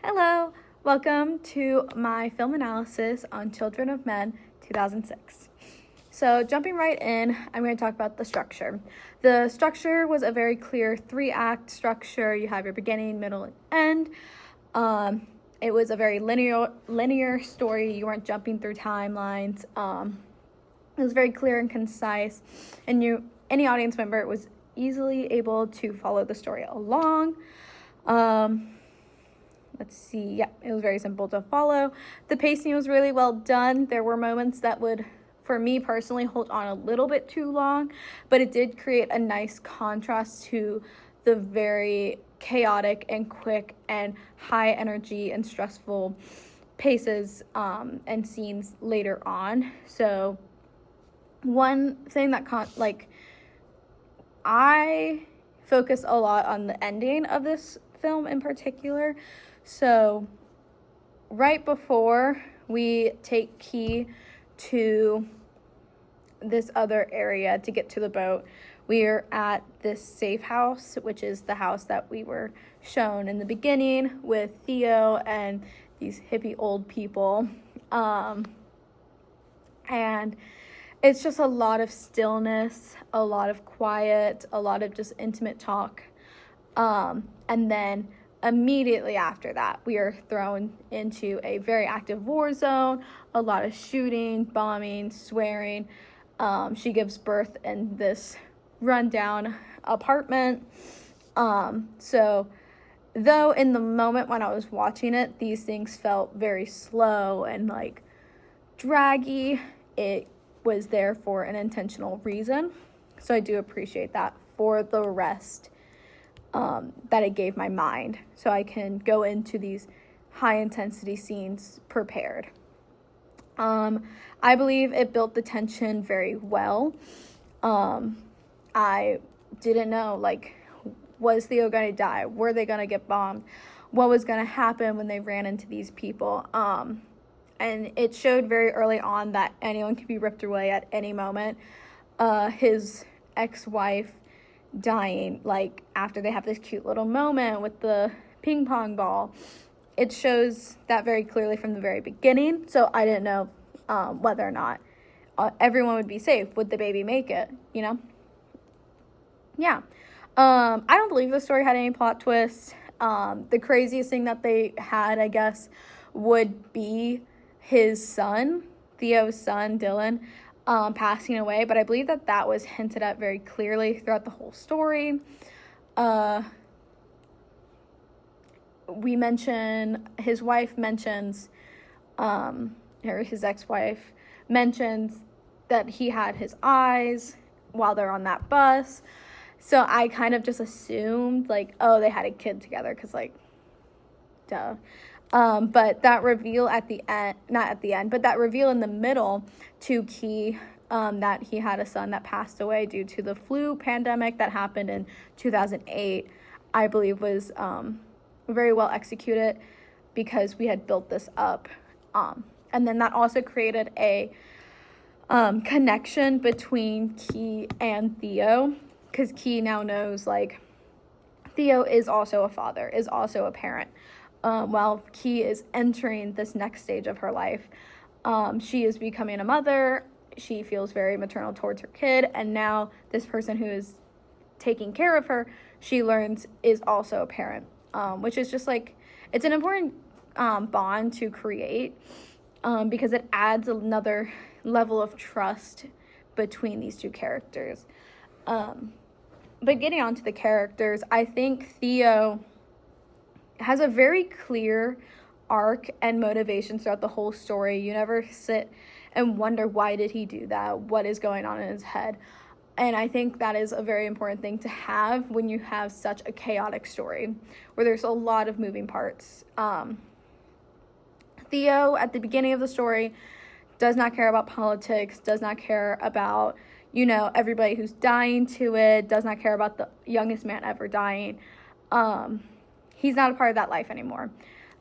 Hello, welcome to my film analysis on Children of Men 2006. So jumping right in, I'm going to talk about the structure. The structure was a very clear 3-act structure. You have your beginning, middle, and end. It was a very linear story. You weren't jumping through timelines. It was very clear and concise, and any audience member was easily able to follow the story along. Let's see. Yeah, it was very simple to follow. The pacing was really well done. There were moments that would, for me personally, hold on a little bit too long, but it did create a nice contrast to the very chaotic and quick and high energy and stressful paces and scenes later on. So one thing that I focus a lot on the ending of this film in particular. So right before we take Key to this other area to get to the boat, we're at this safe house, which is the house that we were shown in the beginning with Theo and these hippie old people. And it's just a lot of stillness, a lot of quiet, a lot of just intimate talk. And then immediately after that, we are thrown into a very active war zone, a lot of shooting, bombing, swearing. She gives birth in this rundown apartment. So though in the moment when I was watching it, these things felt very slow and like draggy, it was there for an intentional reason. So I do appreciate that for the rest that it gave my mind, so I can go into these high intensity scenes prepared. I believe it built the tension very well. I didn't know, was Theo gonna die? Were they gonna get bombed? What was gonna happen when they ran into these people? And it showed very early on that anyone could be ripped away at any moment. His ex-wife dying, after they have this cute little moment with the ping pong ball. It shows that very clearly from the very beginning. So I didn't know whether or not everyone would be safe. Would the baby make it, Yeah. I don't believe the story had any plot twists. The craziest thing that they had, I guess, would be his son, Theo's son, Dylan, passing away, but I believe that was hinted at very clearly throughout the whole story. His wife mentions, or his ex-wife mentions that he had his eyes while they're on that bus. So I kind of just assumed, they had a kid together, because, duh. But that reveal at the end, not at the end, but that reveal in the middle to Key, that he had a son that passed away due to the flu pandemic that happened in 2008, I believe was very well executed, because we had built this up. And then that also created a connection between Key and Theo, because Key now knows, Theo is also a father, is also a parent. While Key is entering this next stage of her life, she is becoming a mother. She feels very maternal towards her kid, and now this person who is taking care of her, she learns, is also a parent, which is just it's an important bond to create, because it adds another level of trust between these two characters. But getting on to the characters, I think Theo has a very clear arc and motivation throughout the whole story. You never sit and wonder, why did he do that? What is going on in his head? And I think that is a very important thing to have when you have such a chaotic story where there's a lot of moving parts. Theo, at the beginning of the story, does not care about politics, does not care about, everybody who's dying to it, does not care about the youngest man ever dying. He's not a part of that life anymore.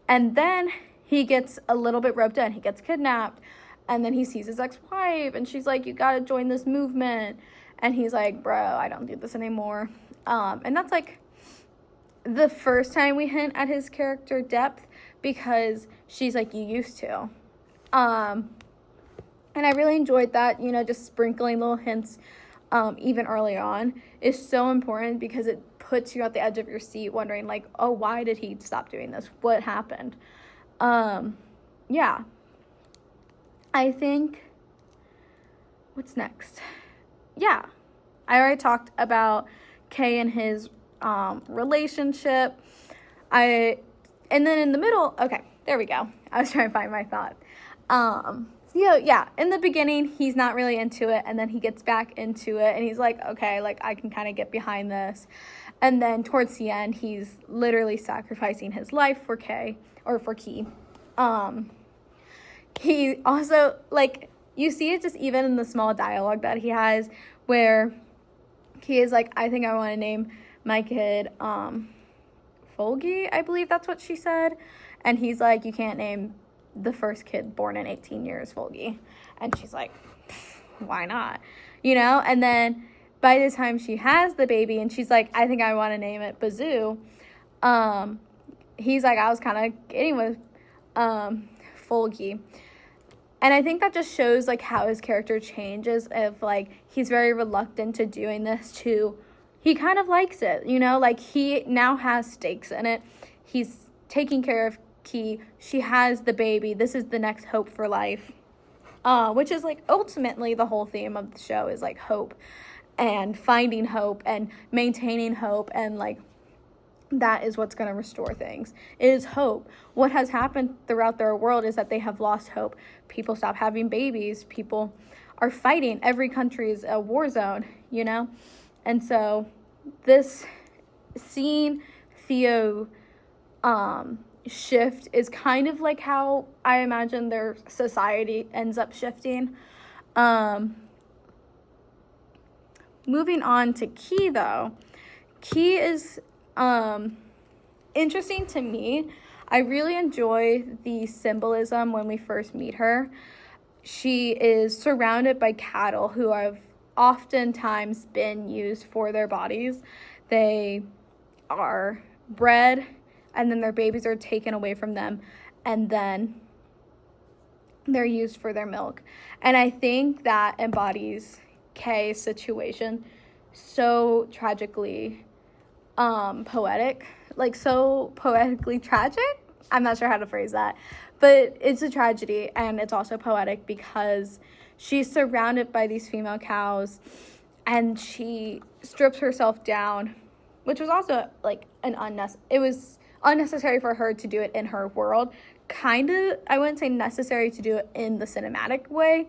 And then he gets a little bit roped in. He gets kidnapped. And then he sees his ex-wife. And she's like, you got to join this movement. And he's like, bro, I don't do this anymore. And that's the first time we hint at his character depth, because she's like, you used to. And I really enjoyed that, just sprinkling little hints even early on is so important, because it puts you at the edge of your seat wondering, like, oh, why did he stop doing this? What happened? Yeah. I think, what's next? Yeah. I already talked about Kay and his relationship. And then in the middle, okay, there we go. I was trying to find my thought. Yeah, in the beginning, he's not really into it, and then he gets back into it, and he's like, okay, like, I can kind of get behind this. And then towards the end, he's literally sacrificing his life for Kay, or for Key. He also, like, you see it just even in the small dialogue that he has, where he is like, I think I want to name my kid, Folgy, I believe that's what she said. And he's like, you can't name the first kid born in 18 years Folgy. And she's like, why not? And then by the time she has the baby and she's like, I think I want to name it Bazoo, he's like, I was kind of getting with Folgy. And I think that just shows, like, how his character changes, if, like, he's very reluctant to doing this to, he kind of likes it, like, he now has stakes in it. He's taking care of Key. She has the baby. This is the next hope for life, which is, like, ultimately the whole theme of the show is, like, hope and finding hope and maintaining hope, and, like, that is what's going to restore things, is hope. What has happened throughout their world is that they have lost hope. People stop having babies. People are fighting. Every country is a war zone, And so this seeing Theo shift is kind of like how I imagine their society ends up shifting. Moving on to Key, though. Key is interesting to me. I really enjoy the symbolism when we first meet her. She is surrounded by cattle who have oftentimes been used for their bodies. They are bred, and then their babies are taken away from them, and then they're used for their milk. And I think that embodies Kay's situation so tragically poetic, like so poetically tragic. I'm not sure how to phrase that, but it's a tragedy, and it's also poetic because she's surrounded by these female cows, and she strips herself down, which was also like it was unnecessary for her to do it in her world. Kind of, I wouldn't say necessary to do it in the cinematic way,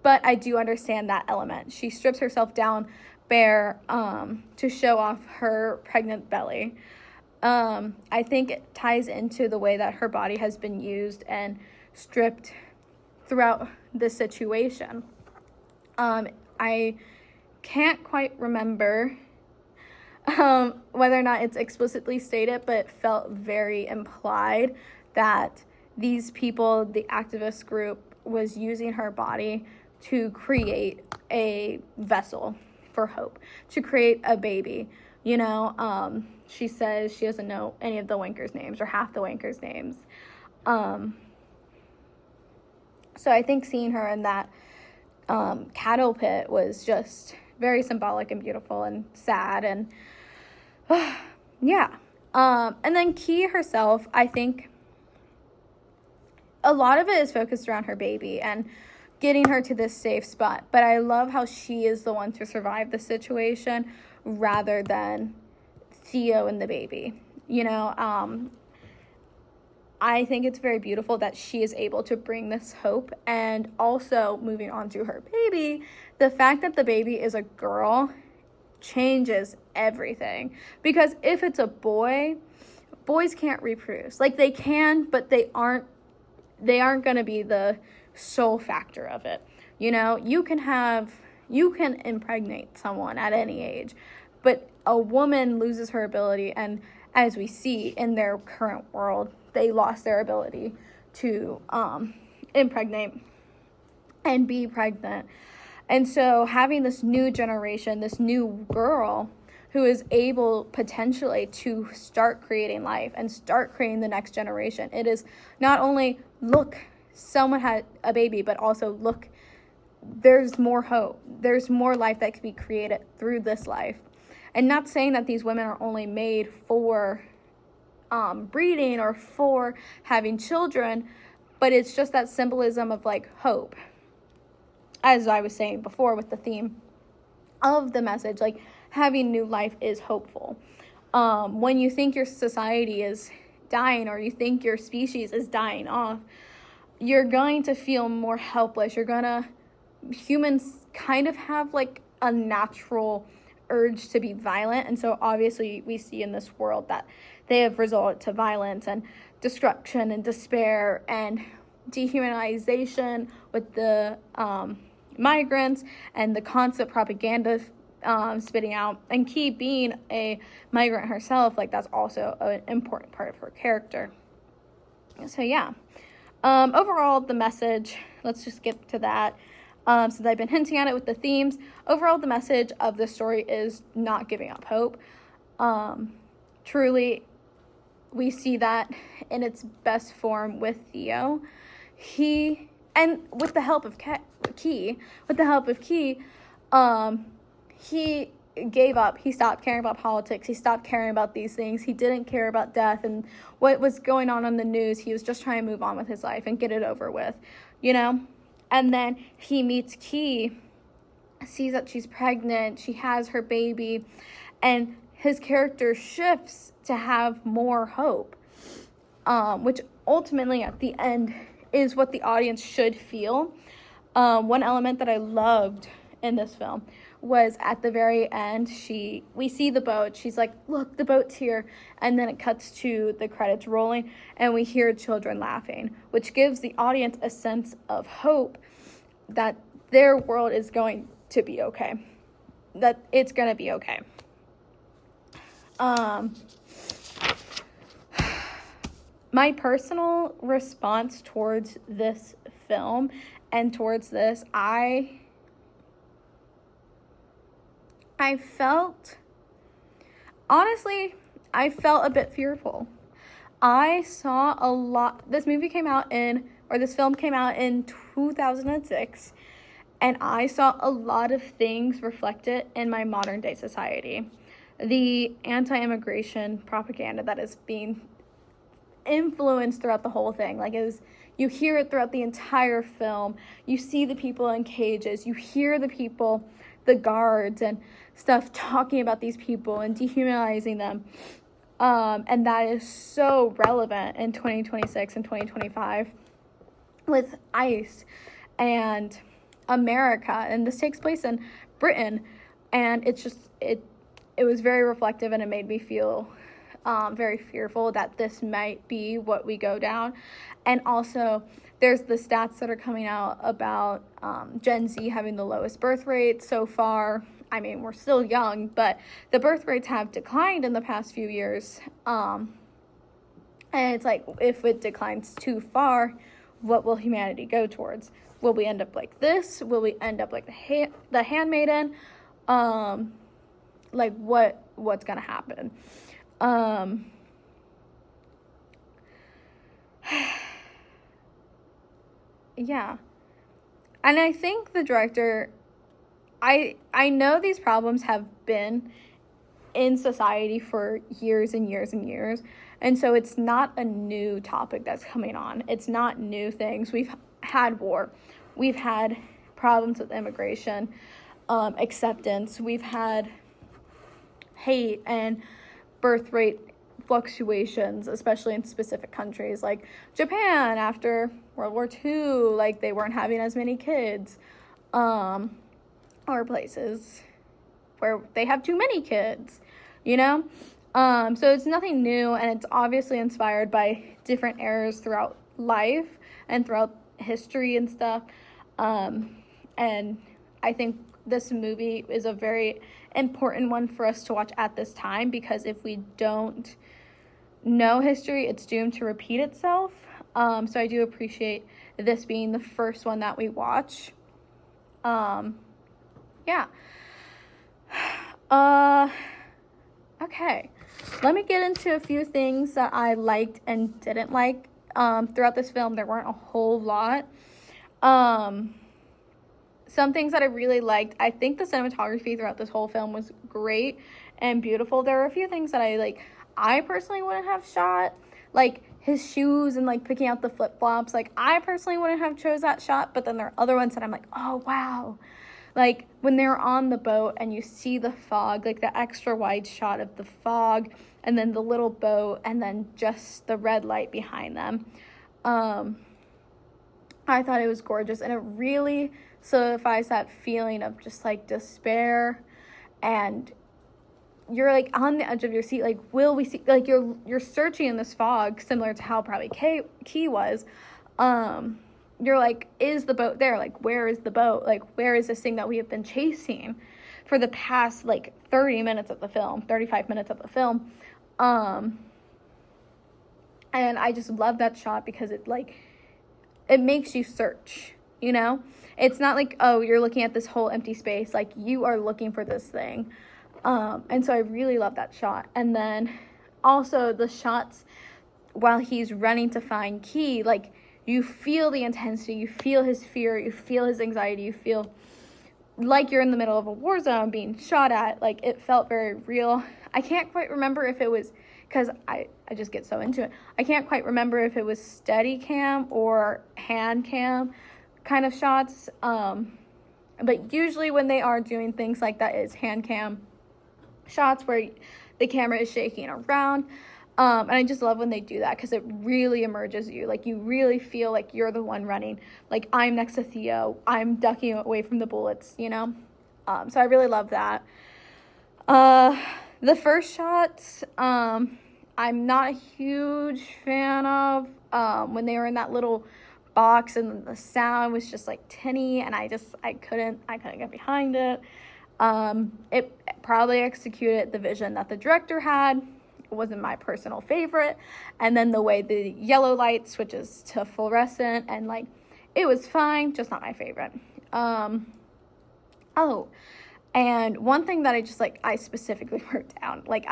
but I do understand that element. She strips herself down bare to show off her pregnant belly. I think it ties into the way that her body has been used and stripped throughout the situation. I can't quite remember whether or not it's explicitly stated, but it felt very implied that these people, the activist group, was using her body to create a vessel for hope, to create a baby. She says she doesn't know any of the Winkers' names or half the Winkers' names. So I think seeing her in that cattle pit was just very symbolic and beautiful and sad, and yeah. And then Key herself, I think a lot of it is focused around her baby and getting her to this safe spot. But I love how she is the one to survive the situation rather than Theo and the baby. I think it's very beautiful that she is able to bring this hope. And also, moving on to her baby, the fact that the baby is a girl changes everything. Because if it's a boy, boys can't reproduce. Like, they can, but they aren't going to be the sole factor of it. You can impregnate someone at any age, but a woman loses her ability, and as we see in their current world, they lost their ability to impregnate and be pregnant. And so having this new generation, this new girl who is able potentially to start creating life and start creating the next generation. It is not only, look, someone had a baby, but also, look, there's more hope. There's more life that can be created through this life. And not saying that these women are only made for breeding or for having children, but it's just that symbolism of like hope. As I was saying before with the theme of the message, like having new life is hopeful. When you think your society is dying or you think your species is dying off, you're going to feel more helpless. Humans kind of have like a natural urge to be violent, and so obviously we see in this world that they have resorted to violence and destruction and despair and dehumanization with the migrants and the constant propaganda spitting out, and Key being a migrant herself, like that's also an important part of her character. So yeah, overall the message, let's just get to that. Since I've been hinting at it with the themes, overall the message of the story is not giving up hope. Truly, we see that in its best form with Theo. And with the help of Key, he gave up. He stopped caring about politics. He stopped caring about these things. He didn't care about death and what was going on the news. He was just trying to move on with his life and get it over with, you know? And then he meets Key, sees that she's pregnant, she has her baby, and his character shifts to have more hope, which ultimately at the end is what the audience should feel. One element that I loved in this film was at the very end, we see the boat, she's like, look, the boat's here, and then it cuts to the credits rolling, and we hear children laughing, which gives the audience a sense of hope that their world is going to be okay, that it's going to be okay. My personal response towards this film and towards this, I felt a bit fearful. I saw a lot. This film came out in 2006, and I saw a lot of things reflected in my modern day society. The anti-immigration propaganda that is being influenced throughout the whole thing, you hear it throughout the entire film. You see the people in cages, you hear the guards and stuff talking about these people and dehumanizing them. And that is so relevant in 2026 and 2025 with ICE and America. And this takes place in Britain. And it's just, it was very reflective, and it made me feel very fearful that this might be what we go down. And also, there's the stats that are coming out about Gen Z having the lowest birth rate so far. I mean, we're still young, but the birth rates have declined in the past few years. And it's like, if it declines too far, what will humanity go towards? Will we end up like this? Will we end up like the Handmaiden? What's gonna happen? Yeah. And I think the director, I know these problems have been in society for years and years and years, and so it's not a new topic that's coming on. It's not new things. We've had war. We've had problems with immigration, acceptance. We've had hate and birth rate fluctuations, especially in specific countries like Japan after World War II, like they weren't having as many kids, or places where they have too many kids, you know? So it's nothing new, and it's obviously inspired by different eras throughout life and throughout history and stuff. And I think this movie is a very important one for us to watch at this time, because if we don't know history, it's doomed to repeat itself. So I do appreciate this being the first one that we watch. Yeah. Okay, let me get into a few things that I liked and didn't like throughout this film. There weren't a whole lot. Some things that I really liked. I think the cinematography throughout this whole film was great and beautiful. There were a few things that I personally wouldn't have shot, like his shoes and like picking out the flip-flops. Like, I personally wouldn't have chose that shot, but then there are other ones that I'm like, oh wow. Like when they're on the boat and you see the fog, like the extra wide shot of the fog and then the little boat and then just the red light behind them. I thought it was gorgeous, and it really solidifies that feeling of just like despair, and you're like on the edge of your seat, like, will we see, like, you're searching in this fog, similar to how probably Key was. You're like, is the boat there? Like, where is the boat? Like, where is this thing that we have been chasing for the past like 30 minutes of the film, 35 minutes of the film? And I just love that shot because it makes you search, you know? It's not like, oh, you're looking at this whole empty space. Like, you are looking for this thing. And so I really love that shot. And then also the shots while he's running to find Key, like, you feel the intensity, you feel his fear, you feel his anxiety, you feel like you're in the middle of a war zone being shot at. Like, it felt very real. I can't quite remember if it was, because I just get so into it. I can't quite remember if it was steady cam or hand cam kind of shots. But usually when they are doing things like that, it's hand cam shots where the camera is shaking around. And I just love when they do that because it really immerses you. Like, you really feel like you're the one running. Like, I'm next to Theo. I'm ducking away from the bullets, you know? So I really love that. The first shots, I'm not a huge fan of, when they were in that little box and the sound was just like tinny, and I couldn't get behind it. It probably executed the vision that the director had. It wasn't my personal favorite. And then the way the yellow light switches to fluorescent, and like, it was fine, just not my favorite. And one thing that I specifically wrote down, like,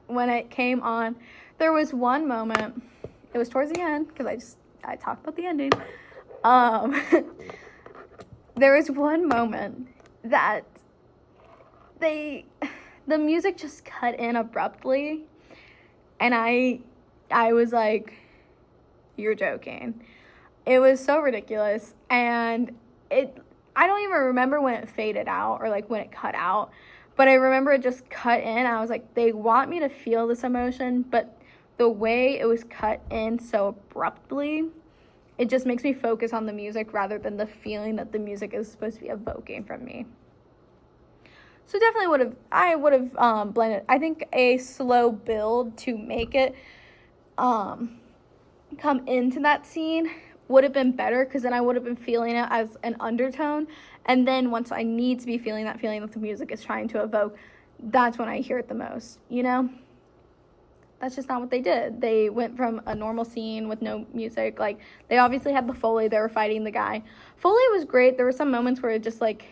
when it came on, there was one moment, it was towards the end, because I talked about the ending. There was one moment that the music just cut in abruptly, and I was like, you're joking. It was so ridiculous, and I don't even remember when it faded out or like when it cut out, but I remember it just cut in. I was like, they want me to feel this emotion, but the way it was cut in so abruptly, it just makes me focus on the music rather than the feeling that the music is supposed to be evoking from me. So definitely I would have blended. I think a slow build to make it come into that scene would have been better, because then I would have been feeling it as an undertone, and then once I need to be feeling that the music is trying to evoke, that's when I hear it the most, you know? That's just not what they did. They went from a normal scene with no music. Like, they obviously had the Foley. They were fighting the guy. Foley was great. There were some moments where it just, like,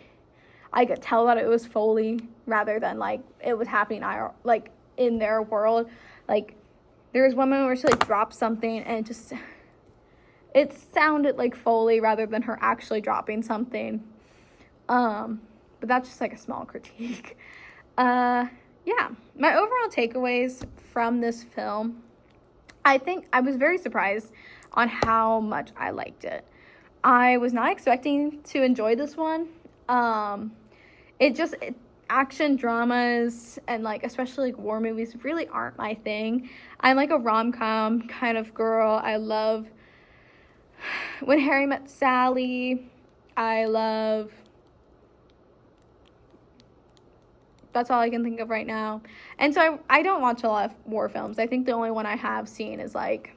I could tell that it was Foley rather than, like, it was happening, like, in their world. Like, there was one moment where she, like, dropped something, and it sounded like Foley rather than her actually dropping something. But that's just, like, a small critique. Yeah, my overall takeaways from this film, I think I was very surprised on how much I liked it. I was not expecting to enjoy this one. Action dramas and, like, especially, like, war movies really aren't my thing. I'm, like, a rom-com kind of girl. I love When Harry Met Sally. That's all I can think of right now. And so I don't watch a lot of war films. I think the only one I have seen is, like,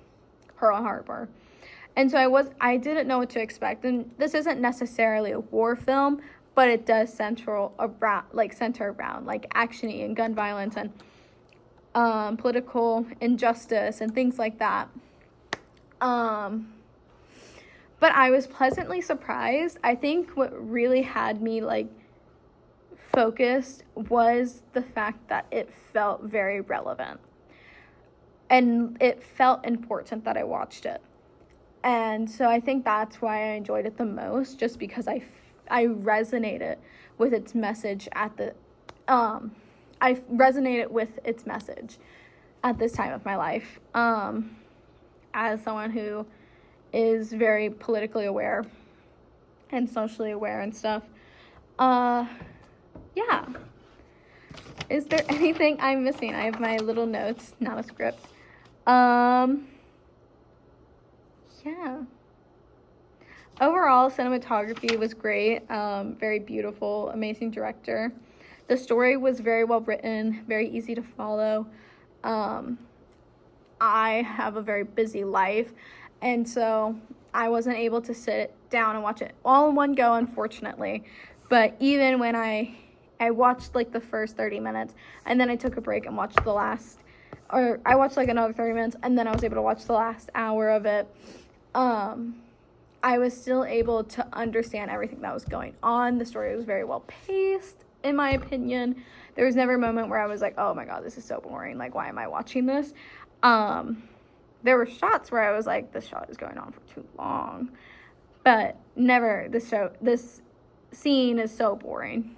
Pearl Harbor. And so I didn't know what to expect. And this isn't necessarily a war film, but it does center around, like, action-y and gun violence and political injustice and things like that. But I was pleasantly surprised. I think what really had me, like, focused was the fact that it felt very relevant. And it felt important that I watched it. And so I think that's why I enjoyed it the most, just because I resonated with its message I resonated with its message at this time of my life. As someone who is very politically aware and socially aware and stuff. Yeah. Is there anything I'm missing? I have my little notes, not a script. Yeah. Overall, cinematography was great. Very beautiful, amazing director. The story was very well written, very easy to follow. I have a very busy life, and so I wasn't able to sit down and watch it all in one go, unfortunately. But even when I watched like the first 30 minutes, and then I took a break and watched I watched like another 30 minutes, and then I was able to watch the last hour of it. I was still able to understand everything that was going on. The story was very well paced, in my opinion. There was never a moment where I was like, oh my god, this is so boring. Like, why am I watching this? There were shots where I was like, this shot is going on for too long. But never, this scene is so boring.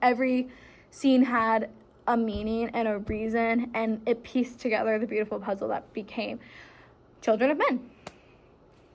Every scene had a meaning and a reason, and it pieced together the beautiful puzzle that became Children of Men.